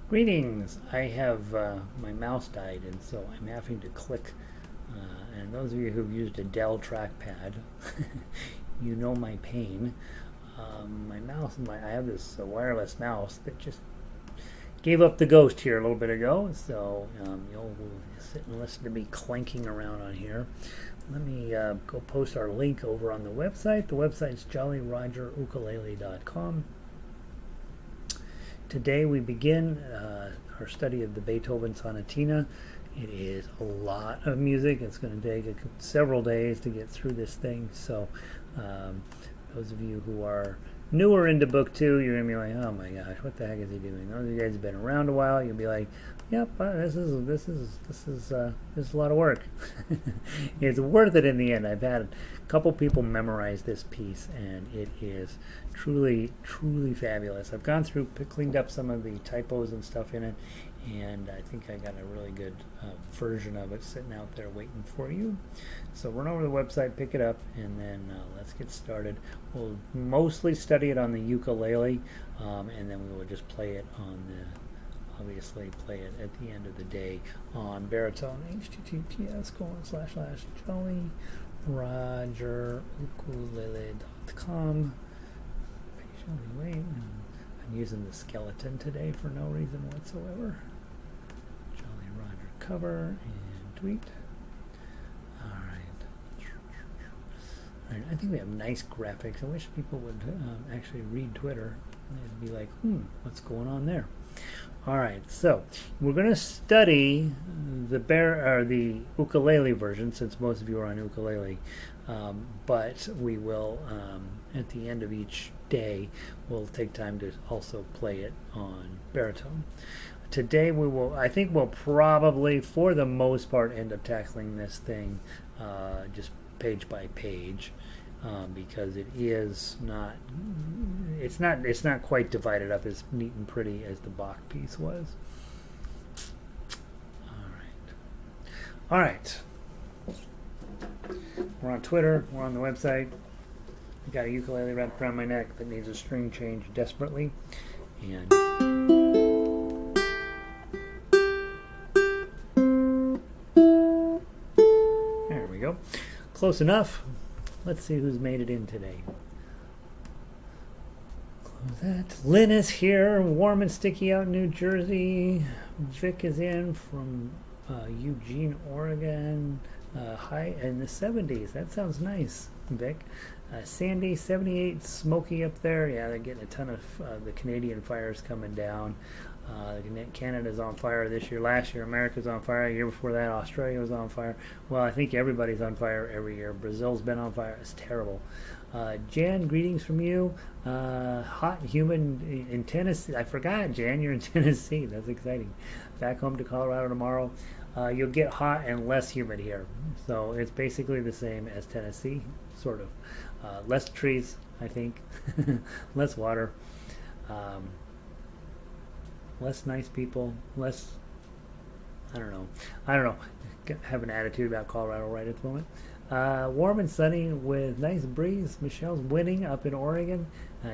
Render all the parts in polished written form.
Greetings. I have my mouse died, and so I'm having to click. And those of you who've used a Dell trackpad, you know my pain. My mouse, I have this wireless mouse that just gave up the ghost here a little bit ago. So you'll sit and listen to me clanking around on here. Let me go post our link over on the website. The website's jollyrogerukulele.com. Today we begin our study of the Beethoven Sonatina. It is a lot of music. It's going to take several days to get through this thing. So those of you who are newer into book two, you're going to be like, oh my gosh, what the heck is he doing? Those of you guys who've been around a while, you'll be like, yep, this is a lot of work. It's worth it in the end. I've had a couple people memorize this piece, and it is truly fabulous. I've gone through, cleaned up some of the typos and stuff in it, and I think I got a really good version of it sitting out there waiting for you. So run over to the website, pick it up, and then let's get started. We'll mostly study it on the ukulele, and then we will just play it on the, obviously play it at the end of the day on Baritone, https://jollyrogerukulele.com. Patiently wait. I'm using the skeleton today for no reason whatsoever. Jolly Roger cover and tweet. Alright, I think we have nice graphics. I wish people would actually read Twitter. They'd be like, what's going on there? Alright, so we're going to study the ukulele version, since most of you are on ukulele, but we will, at the end of each day, we'll take time to also play it on baritone. Today I think we'll probably, for the most part, end up tackling this thing just page by page. Because it is not, it's not quite divided up as neat and pretty as the Bach piece was. All right. We're on Twitter. We're on the website. I got a ukulele wrapped around my neck that needs a string change desperately, and there we go. Close enough. Let's see who's made it in today. Close that. Lynn is here, warm and sticky out in New Jersey. Vic is in from Eugene, Oregon. High in the 70s. That sounds nice, Vic. Sandy, 78, smoky up there. Yeah, they're getting a ton of the Canadian fires coming down. Canada's on fire this year. Last year, America's on fire. The year before that, Australia was on fire. Well, I think everybody's on fire every year. Brazil's been on fire. It's terrible. Jan, greetings from you. Hot and humid in Tennessee. I forgot, Jan, you're in Tennessee. That's exciting. Back home to Colorado tomorrow. You'll get hot and less humid here. So it's basically the same as Tennessee, sort of. Less trees, I think. Less water. Less nice people, less, I don't know, have an attitude about Colorado right at the moment. Warm and sunny with nice breeze. Michelle's winning up in Oregon.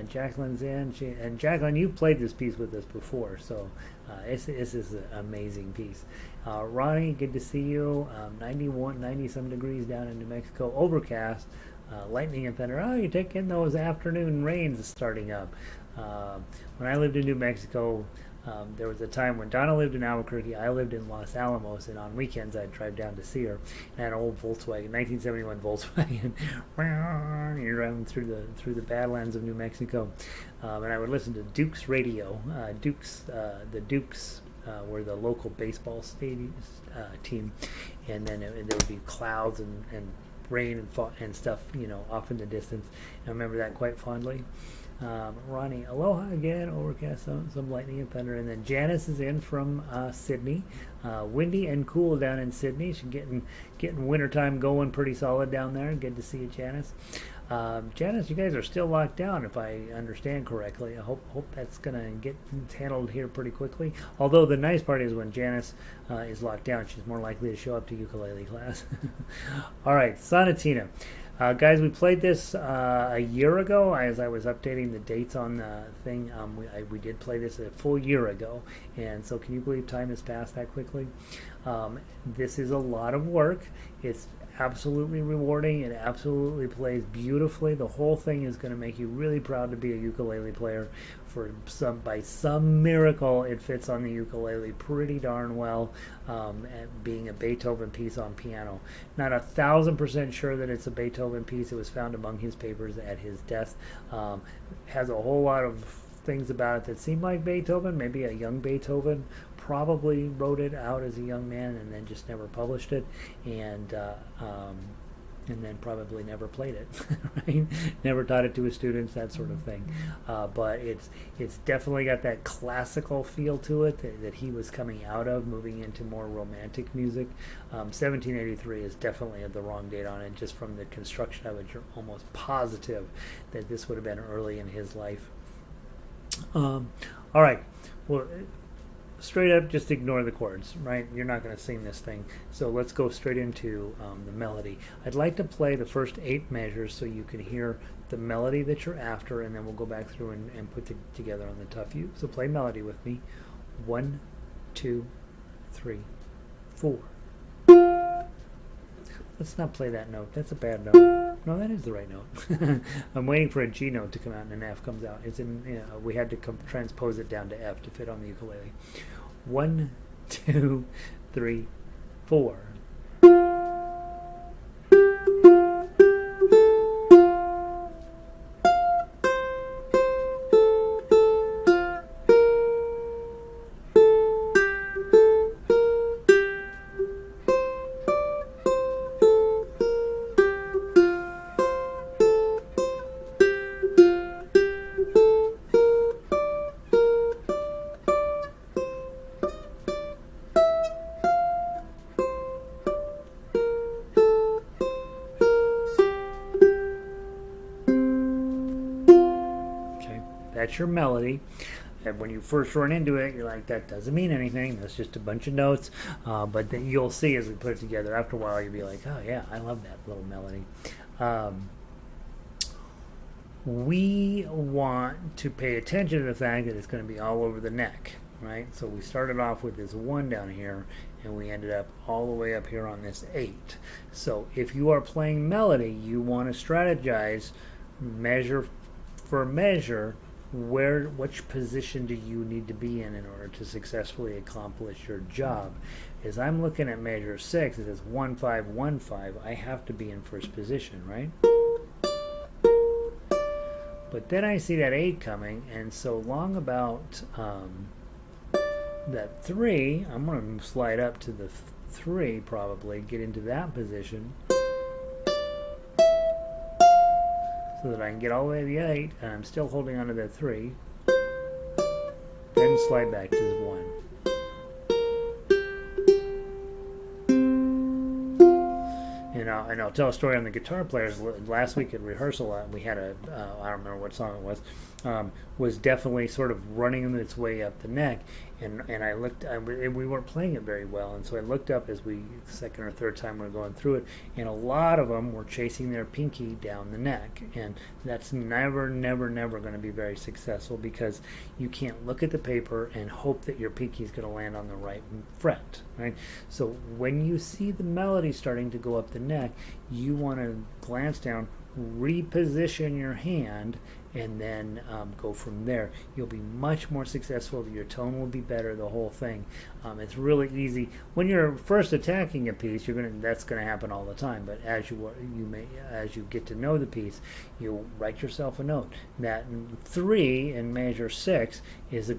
Jacqueline's in. And Jacqueline, you played this piece with us before, so this is an amazing piece. Ronnie, good to see you. 90-some degrees down in New Mexico. Overcast. Lightning and thunder. Oh, you take in those afternoon rains starting up. When I lived in New Mexico, there was a time when Donna lived in Albuquerque, I lived in Los Alamos, and on weekends I'd drive down to see her. And an old Volkswagen, 1971 Volkswagen. You're driving through the Badlands of New Mexico, and I would listen to Duke's radio. The Dukes were the local baseball stadium team, and then there would be clouds and rain and stuff, off in the distance. I remember that quite fondly. Ronnie, aloha again, overcast, some lightning and thunder. And then Janice is in from Sydney. Windy and cool down in Sydney. She's getting wintertime going pretty solid down there. Good to see you, Janice. Janice, you guys are still locked down, if I understand correctly. I hope that's going to get handled here pretty quickly. Although the nice part is when Janice is locked down, she's more likely to show up to ukulele class. All right, Sonatina. Guys, we played this a year ago. As I was updating the dates on the thing, we did play this a full year ago. And so can you believe time has passed that quickly? This is a lot of work. It's absolutely rewarding. It absolutely plays beautifully. The whole thing is going to make you really proud to be a ukulele player. By some miracle, it fits on the ukulele pretty darn well, being a Beethoven piece on piano. Not 1,000% sure that it's a Beethoven piece. It was found among his papers at his desk. Has a whole lot of things about it that seem like Beethoven, maybe a young Beethoven probably wrote it out as a young man and then just never published it, and then probably never played it, right? Never taught it to his students, that sort of thing. But it's definitely got that classical feel to it that he was coming out of, moving into more romantic music. 1783 is definitely the wrong date on it, just from the construction of it. You're almost positive that this would have been early in his life. All right. Well, straight up, just ignore the chords, right? You're not going to sing this thing. So let's go straight into the melody. I'd like to play the first 8 measures so you can hear the melody that you're after, and then we'll go back through and put it together on the tough U. So play melody with me. 1, 2, 3, 4. Let's not play that note. That's a bad note. No, that is the right note. I'm waiting for a G note to come out and an F comes out. It's in. We had to transpose it down to F to fit on the ukulele. 1, 2, 3, 4. That's your melody. And when you first run into it, you're like, that doesn't mean anything. That's just a bunch of notes. But then you'll see as we put it together, after a while, you'll be like, oh, yeah, I love that little melody. We want to pay attention to the fact that it's going to be all over the neck, right? So we started off with this 1 down here, and we ended up all the way up here on this 8. So if you are playing melody, you want to strategize measure for measure. Which position do you need to be in order to successfully accomplish your job? As I'm looking at measure 6, it says 1 5 1 5. I have to be in first position, right? But then I see that 8 coming, and so long about that 3, I'm going to slide up to the 3 probably, get into that position, so that I can get all the way to the 8, and I'm still holding onto that 3. Then slide back to the 1. And I'll tell a story on the guitar players. Last week at rehearsal, we had I don't remember what song it was definitely sort of running its way up the neck. And I looked, we weren't playing it very well, and so I looked up as second or third time we were going through it, and a lot of them were chasing their pinky down the neck, and that's never going to be very successful, because you can't look at the paper and hope that your pinky is going to land on the right fret, right? So when you see the melody starting to go up the neck, you want to glance down, reposition your hand, and then go from there. You'll be much more successful. Your tone will be better. The whole thing. It's really easy when you're first attacking a piece. That's going to happen all the time. But as you get to know the piece, you'll write yourself a note. That 3 in measure 6 is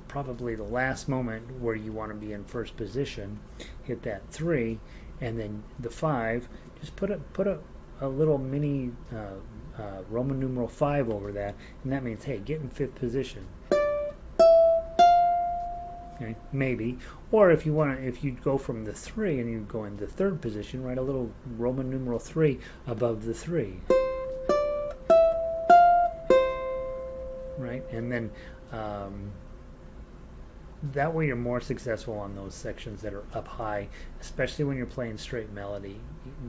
probably the last moment where you want to be in first position. Hit that 3, and then the 5. Just put a little mini Roman numeral 5 over that, and that means, hey, get in 5th position. Okay, maybe. Or if you go from the 3 and you go into 3rd position, write a little Roman numeral 3 above the 3. Right, and then that way you're more successful on those sections that are up high, especially when you're playing straight melody.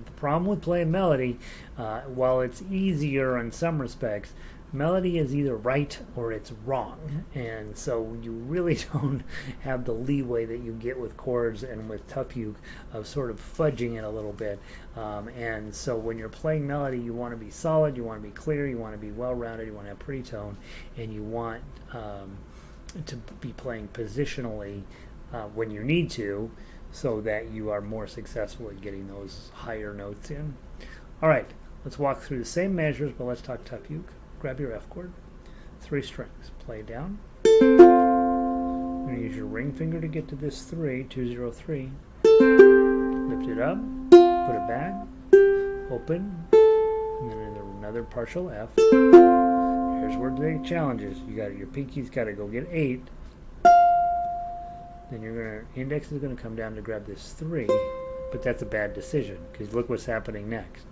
The problem with playing melody, while it's easier in some respects, melody is either right or it's wrong, and so you really don't have the leeway that you get with chords and with tough uke of sort of fudging it a little bit. And so when you're playing melody, you want to be solid, you want to be clear, you want to be well-rounded, you want to have pretty tone, and you want to be playing positionally when you need to, so that you are more successful at getting those higher notes in. All right, let's walk through the same measures, but let's talk tough uke. Grab your F chord, 3 strings, play down. You're going to use your ring finger to get to this 3, 2, 0, 3. Lift it up, put it back, open, and then another partial F. Here's where the challenge is. Your pinky's got to go get 8. Then index is going to come down to grab this 3, but that's a bad decision because look what's happening next.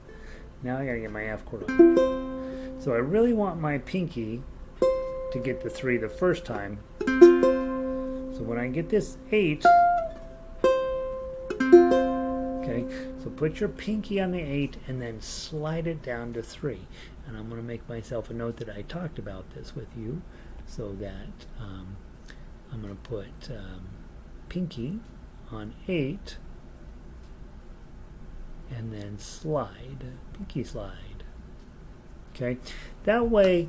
Now I got to get my F chord on. So I really want my pinky to get the 3 the first time. So when I get this 8, okay, so put your pinky on the 8 and then slide it down to 3. And I'm going to make myself a note that I talked about this with you, so that I'm going to put pinky on 8 and then slide, pinky slide. Okay, that way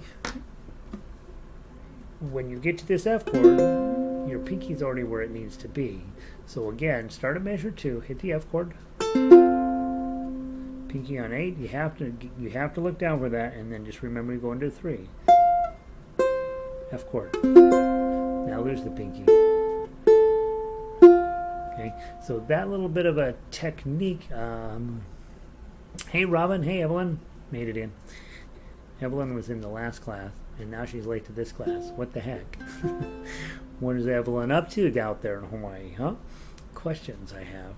when you get to this F chord, your pinky's already where it needs to be. So again, start at measure 2, hit the F chord, pinky on 8. You have to look down for that, and then just remember to go into 3. F chord. Now there's the pinky. Okay, so that little bit of a technique. Hey Robin, hey Evelyn, made it in. Evelyn was in the last class, and now she's late to this class. What the heck? What is Evelyn up to out there in Hawaii, huh? Questions I have.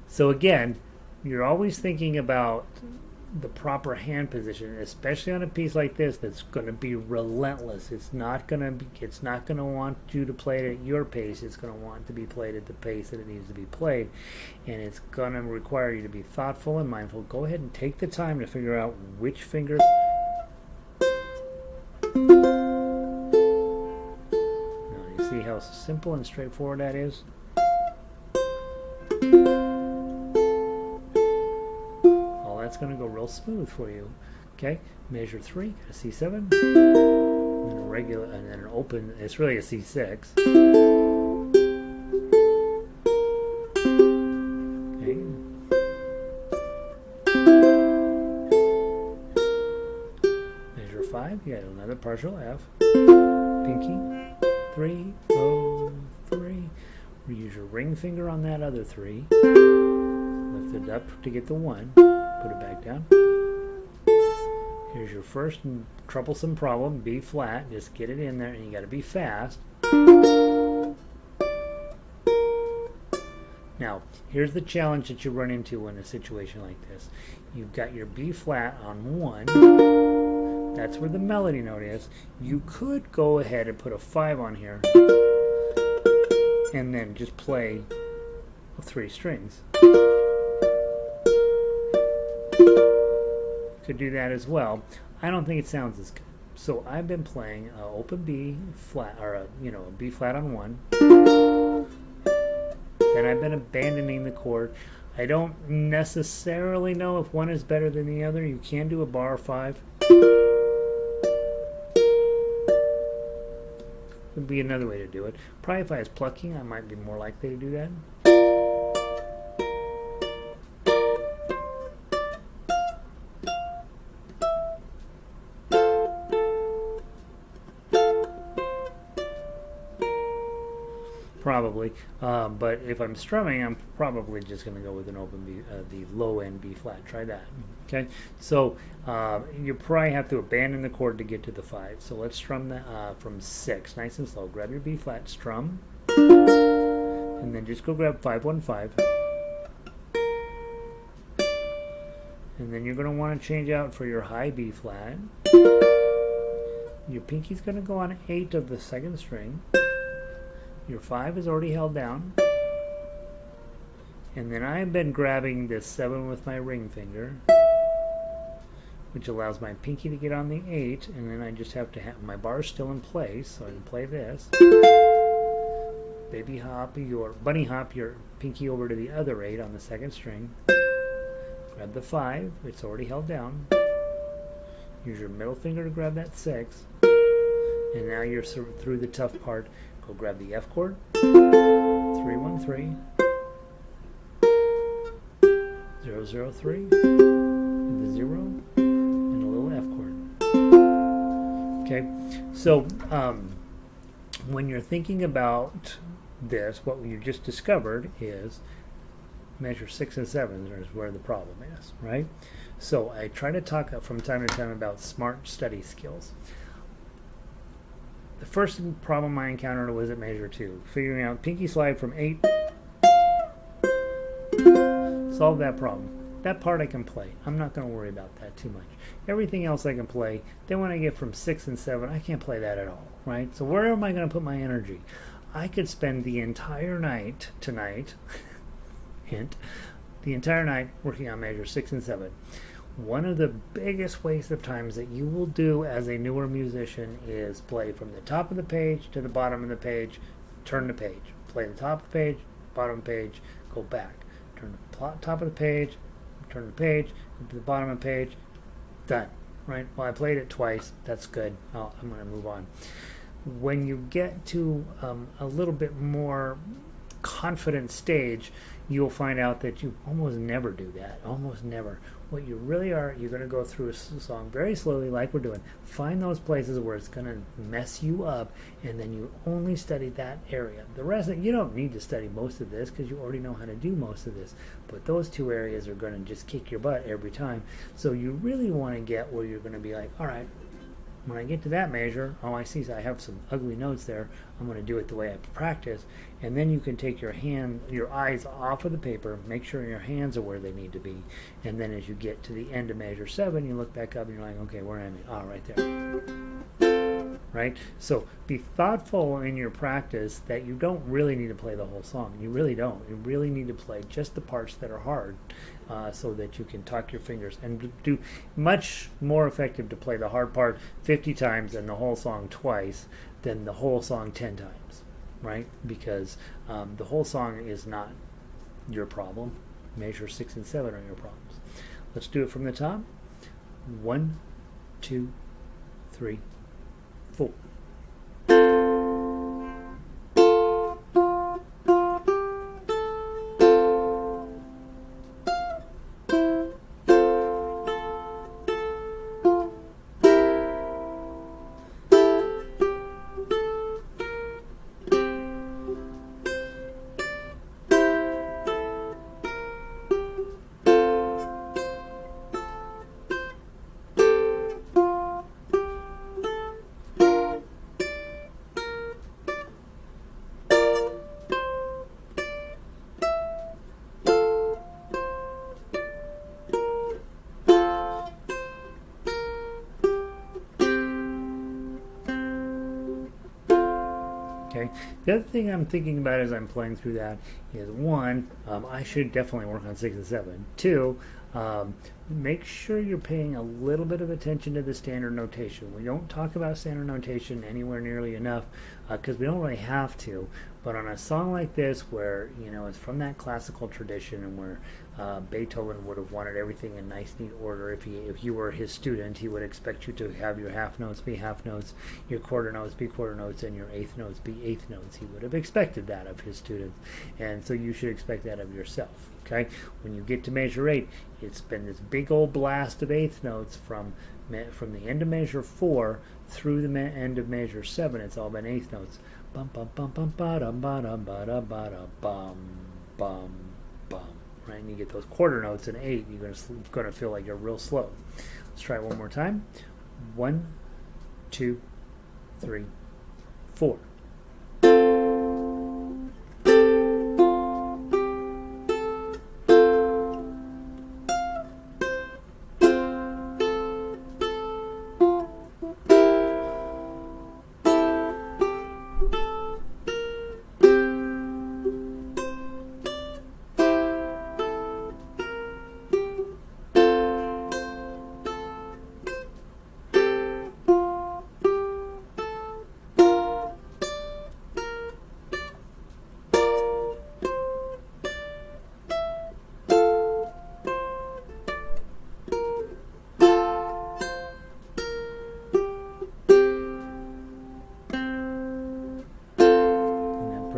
So again, you're always thinking about the proper hand position, especially on a piece like this that's going to be relentless. It's not going to want you to play it at your pace. It's going to want to be played at the pace that it needs to be played, and it's going to require you to be thoughtful and mindful. Go ahead and take the time to figure out which fingers. Now, you see how simple and straightforward that is? That's going to go real smooth for you. Okay, measure 3, a C7, and then a regular, and then an open. It's really a C6. Okay. Measure 5. You got another partial F. Pinky. 3, 0, 3. Use your ring finger on that other 3. Lift it up to get the 1. Put it back down. Here's your first troublesome problem, B flat. Just get it in there, and you got to be fast. Now, here's the challenge that you run into in a situation like this. You've got your B flat on 1. That's where the melody note is. You could go ahead and put a 5 on here, and then just play 3 strings. Could do that as well. I don't think it sounds as good. So I've been playing open B flat, or a B flat on 1. Then I've been abandoning the chord. I don't necessarily know if one is better than the other. You can do a bar 5. Would be another way to do it. Probably if I was plucking, I might be more likely to do that. Probably, but if I'm strumming, I'm probably just going to go with an open B, the low end B flat. Try that. Okay, so you probably have to abandon the chord to get to the 5. So let's strum that from 6, nice and slow. Grab your B flat, strum, and then just go grab 5-1-5, and then you're going to want to change out for your high B flat. Your pinky's going to go on 8 of the 2nd string. Your 5 is already held down. And then I've been grabbing this 7 with my ring finger, which allows my pinky to get on the 8, and then I just have to have my bar still in place, so I can play this. Baby hop your bunny hop your pinky over to the other 8 on the 2nd string. Grab the 5, it's already held down. Use your middle finger to grab that 6. And now you're through the tough part. Go grab the F chord. 3-1-3. 0-0-3. The 0. And a little F chord. Okay, so when you're thinking about this, what you just discovered is measure 6 and 7 is where the problem is, right? So I try to talk from time to time about smart study skills. The first problem I encountered was at measure 2, figuring out pinky slide from 8. Solve that problem. That part I can play. I'm not going to worry about that too much. Everything else I can play. Then when I get from 6 and 7, I can't play that at all, right? So where am I going to put my energy? I could spend the entire night tonight, hint, the entire night working on measure 6 and 7. One of the biggest waste of times that you will do as a newer musician is play from the top of the page to the bottom of the page, turn the page. Play the top of the page, bottom of the page, go back. Turn the top of the page, turn the page, to the bottom of the page, done. Right? Well, I played it twice. That's good. I'm going to move on. When you get to a little bit more confident stage, you'll find out that you almost never do that. Almost never. What you really are, you're going to go through a song very slowly like we're doing. Find those places where it's going to mess you up, and then you only study that area. The rest, you don't need to study most of this because you already know how to do most of this. But those 2 areas are going to just kick your butt every time. So you really want to get where you're going to be like, all right, when I get to that measure, oh, I see, so I have some ugly notes there. I'm going to do it the way I practice. And then you can take your eyes off of the paper, make sure your hands are where they need to be. And then as you get to the end of measure 7, you look back up and you're like, okay, where am I? Oh, right there. Right? So be thoughtful in your practice that you don't really need to play the whole song. You really don't. You really need to play just the parts that are hard. So that you can tuck your fingers, and do much more effective to play the hard part 50 times and the whole song twice than the whole song 10 times, right? Because the whole song is not your problem. Measure 6 and 7 are your problems. Let's do it from the top. 1, 2, 3, 4. Okay. The other thing I'm thinking about as I'm playing through that is, 1, I should definitely work on 6 and 7. 2, make sure you're paying a little bit of attention to the standard notation. We don't talk about standard notation anywhere nearly enough because we don't really have to. But on a song like this, where it's from that classical tradition, and where Beethoven would have wanted everything in nice, neat order. If you were his student, he would expect you to have your half notes be half notes, your quarter notes be quarter notes, and your eighth notes be eighth notes. He would have expected that of his students, and so you should expect that of yourself. Okay, when you get to measure 8, it's been this big old blast of eighth notes from the end of measure 4 through the end of measure 7. It's all been eighth notes. Bum bum bum bum ba dum ba dum ba da ba da bum bum bum. Right, and you get those quarter notes in 8. You're gonna feel like you're real slow. Let's try it one more time. 1, 2, 3, 4.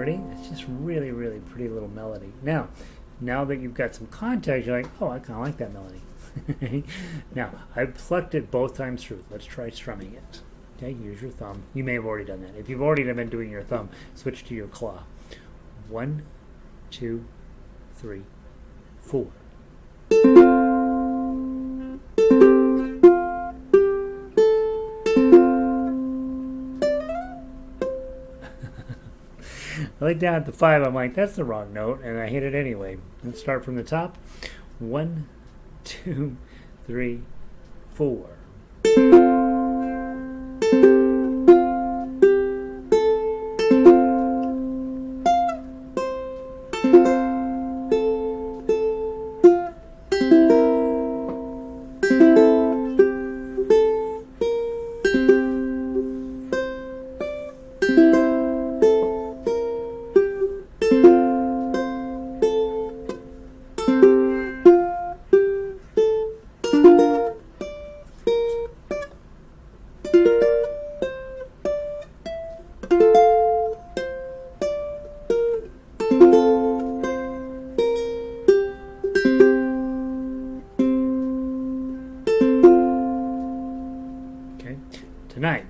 pretty? It's just really, really pretty little melody. Now that you've got some context, you're like, oh, I kind of like that melody. Now, I plucked it both times through. Let's try strumming it. Okay, use your thumb. You may have already done that. If you've already been doing your thumb, switch to your claw. 1, 2, 3, 4. I look down at the 5, I'm like, that's the wrong note, and I hit it anyway. Let's start from the top. 1, 2, 3, 4. Tonight,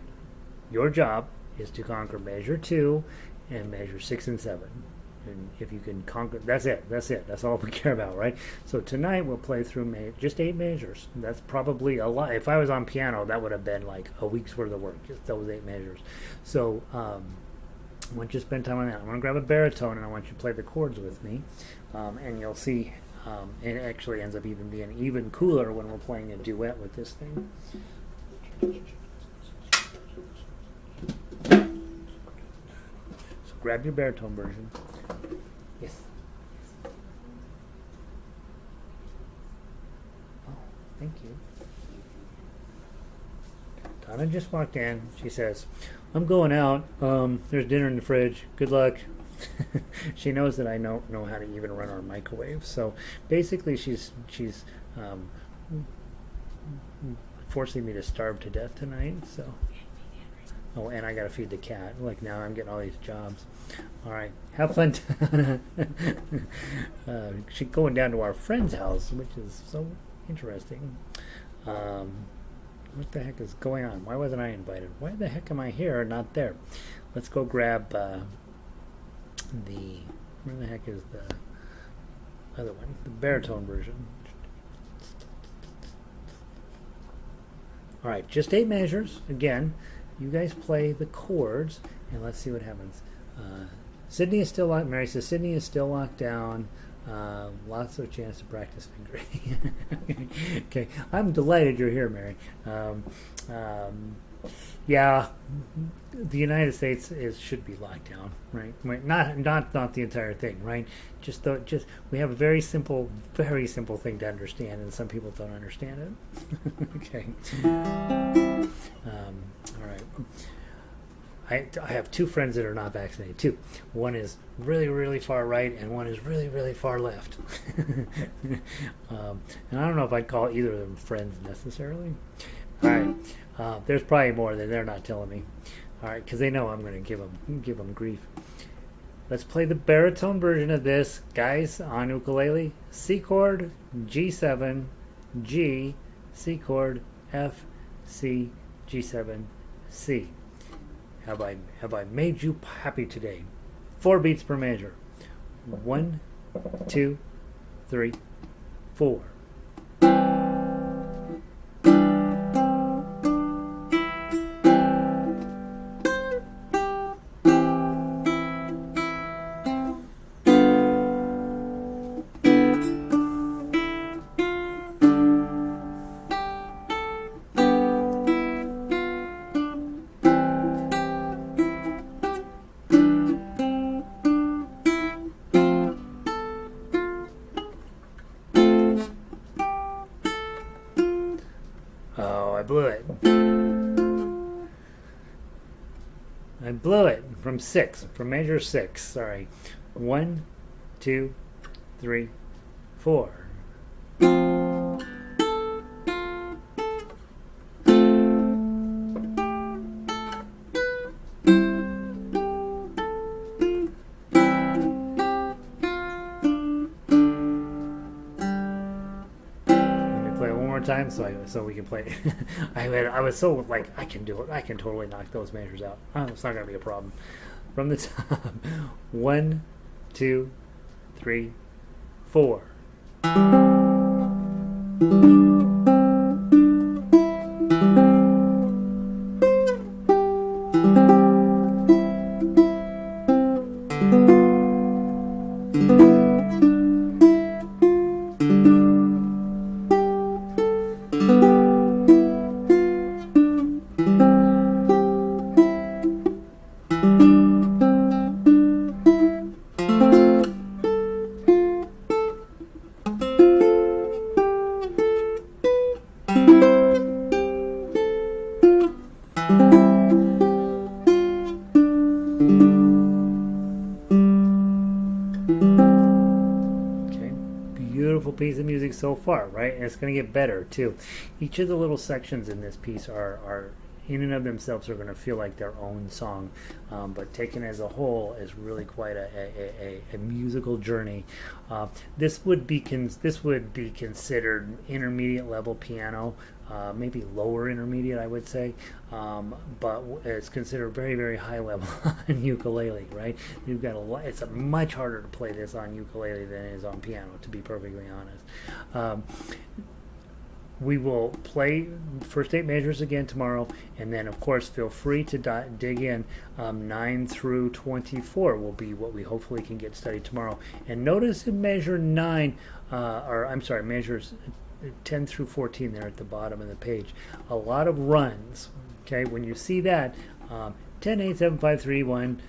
your job is to conquer measure 2 and measure 6 and 7. And if you can conquer, that's it. That's all we care about, right? So tonight we'll play through just 8 measures. That's probably a lot. If I was on piano, that would have been like a week's worth of work, just those 8 measures. So I want you to spend time on that. I'm going to grab a baritone and I want you to play the chords with me. And you'll see it actually ends up even being even cooler when we're playing a duet with this thing. So grab your baritone version. Yes. Oh, thank you. Donna just walked in. She says, I'm going out. There's dinner in the fridge. Good luck. She knows that I don't know how to even run our microwave. So basically she's forcing me to starve to death tonight. So, oh, and I got to feed the cat. Like now I'm getting all these jobs. All right, have fun. She's going down to our friend's house, which is so interesting. What the heck is going on? Why wasn't I invited? Why the heck am I here, not there? Let's go grab where the heck is the other one? The baritone version. All right, just 8 measures. Again, you guys play the chords, and let's see what happens. Sydney is still locked. Mary says Sydney is still locked down. Lots of chance to practice fingering. Okay, I'm delighted you're here, Mary. Yeah, the United States should be locked down, right? Not the entire thing, right? Just we have a very simple thing to understand, and some people don't understand it. Okay. All right. I have 2 friends that are not vaccinated too. One is really, really far right, and one is really, really far left. And I don't know if I'd call either of them friends necessarily. All right. There's probably more that they're not telling me. All right, because they know I'm going to give them grief. Let's play the baritone version of this, guys, on ukulele. C chord, G7, G, C chord, F, C, G7, C. Have I made you happy today? 4 beats per measure. 1, 2, 3, 4. I blew it from measure 6. Sorry. 1, 2, 3, 4. time so we can play. I was so like, I can do it. I can totally knock those measures out. It's not gonna be a problem. From the top, 1, 2, 3, 4. Beautiful piece of music so far, right? And it's going to get better too. Each of the little sections in this piece are in and of themselves are going to feel like their own song, but taken as a whole is really quite a musical journey. This would be considered intermediate level piano, maybe lower intermediate, I would say, but it's considered very, very high level on ukulele, right? You've got it's much harder to play this on ukulele than it is on piano, to be perfectly honest. We will play first 8 measures again tomorrow, and then of course feel free to dig in. 9 through 24 will be what we hopefully can get studied tomorrow. And notice in measure 9, or I'm sorry, measures 10 through 14 there at the bottom of the page, a lot of runs. Okay, when you see that, 10, 8, 7, 5, 3, 1,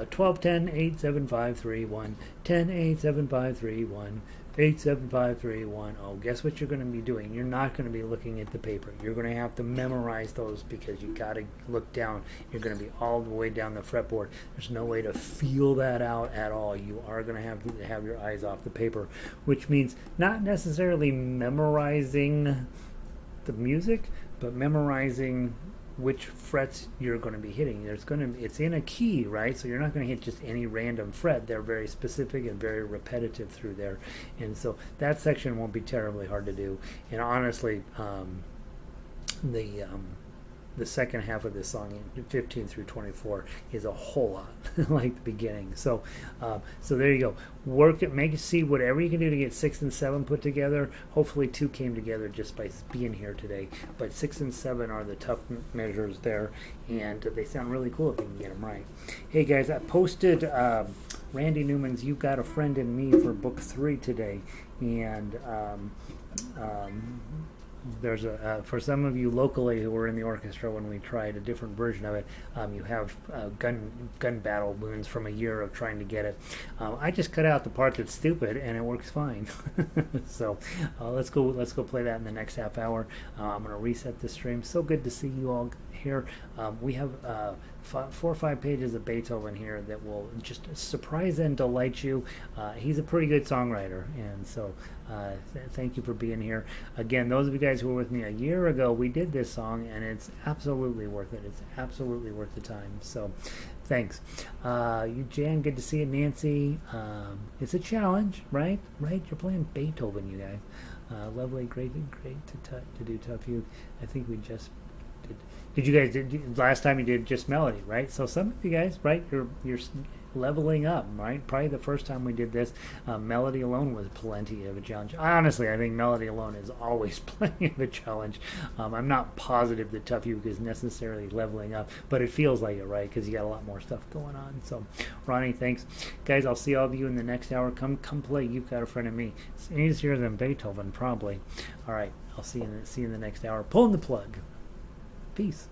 12, 10, 8, 7, 5, 3, 1, 10, 8, 7, 5, 3, 1, 8, 7, 5, 3, 1. Oh, guess what you're going to be doing? You're not going to be looking at the paper. You're going to have to memorize those because you got to look down. You're going to be all the way down the fretboard. There's no way to feel that out at all. You are going to have your eyes off the paper, which means not necessarily memorizing the music, but memorizing which frets you're going to be hitting. It's in a key, right? So you're not going to hit just any random fret. They're very specific and very repetitive through there, and so that section won't be terribly hard to do. And honestly, the second half of this song, 15 through 24, is a whole lot like the beginning. So there you go. Work it, see whatever you can do to get 6 and 7 put together. Hopefully 2 came together just by being here today. But 6 and 7 are the tough measures there, and they sound really cool if you can get them right. Hey guys, I posted Randy Newman's "You Got a Friend in Me" for book 3 today, and there's for some of you locally who were in the orchestra when we tried a different version of it, you have gun battle wounds from a year of trying to get it. I just cut out the part that's stupid and it works fine. So let's go play that in the next half hour. I'm going to reset the stream. So good to see you all here. We have 4 or 5 pages of Beethoven here that will just surprise and delight you. He's a pretty good songwriter, and so thank you for being here. Again, those of you guys who were with me a year ago, we did this song, and it's absolutely worth it. It's absolutely worth the time. So thanks. You, Jan, good to see you. Nancy, it's a challenge, right? You're playing Beethoven, you guys. Lovely, great to do Tough Youth. I think we just did you guys last time you did just melody, right? So some of you guys, right, you're leveling up, right? Probably the first time we did this, melody alone was plenty of a challenge. Honestly, I think melody alone is always plenty of a challenge. I'm not positive that Tough Uke is necessarily leveling up, but it feels like it, right? Because you got a lot more stuff going on. So, Ronnie, thanks, guys. I'll see all of you in the next hour. Come play. You've Got a Friend in Me. It's easier than Beethoven, probably. All right, I'll see you in the next hour. Pulling the plug. Peace.